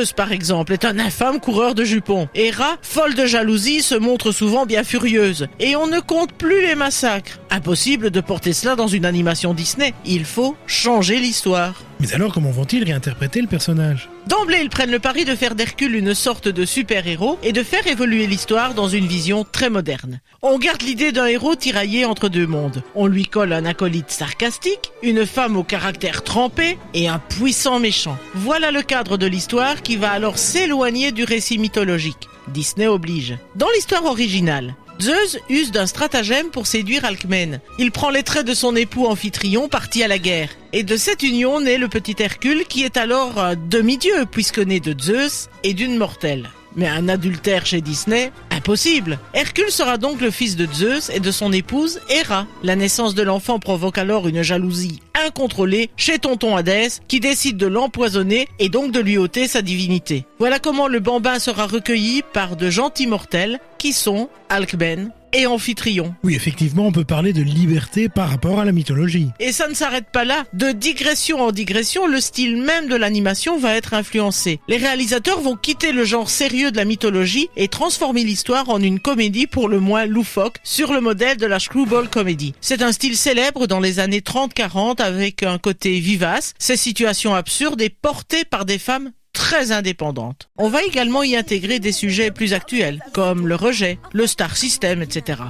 Zeus, par exemple, est un infâme coureur de jupons. Héra, folle de jalousie, se montre souvent bien furieuse. Et on ne compte plus les massacres. Impossible de porter cela dans une animation Disney. Il faut changer l'histoire. Mais alors comment vont-ils réinterpréter le personnage ? D'emblée, ils prennent le pari de faire d'Hercule une sorte de super-héros et de faire évoluer l'histoire dans une vision très moderne. On garde l'idée d'un héros tiraillé entre deux mondes. On lui colle un acolyte sarcastique, une femme au caractère trempé et un puissant méchant. Voilà le cadre de l'histoire qui va alors s'éloigner du récit mythologique. Disney oblige. Dans l'histoire originale, Zeus use d'un stratagème pour séduire Alcmène. Il prend les traits de son époux Amphitryon parti à la guerre. Et de cette union naît le petit Hercule qui est alors un demi-dieu puisque né de Zeus et d'une mortelle. Mais un adultère chez Disney, impossible. Hercule sera donc le fils de Zeus et de son épouse Héra. La naissance de l'enfant provoque alors une jalousie incontrôlée chez tonton Hadès qui décide de l'empoisonner et donc de lui ôter sa divinité. Voilà comment le bambin sera recueilli par de gentils mortels qui sont Alcmène et Amphitryon. Oui, effectivement, on peut parler de liberté par rapport à la mythologie. Et ça ne s'arrête pas là. De digression en digression, le style même de l'animation va être influencé. Les réalisateurs vont quitter le genre sérieux de la mythologie et transformer l'histoire en une comédie pour le moins loufoque, sur le modèle de la screwball comedy. C'est un style célèbre dans les années 30-40 avec un côté vivace, ces situations absurdes et portées par des femmes très indépendante. On va également y intégrer des sujets plus actuels, comme le rejet, le star system, etc.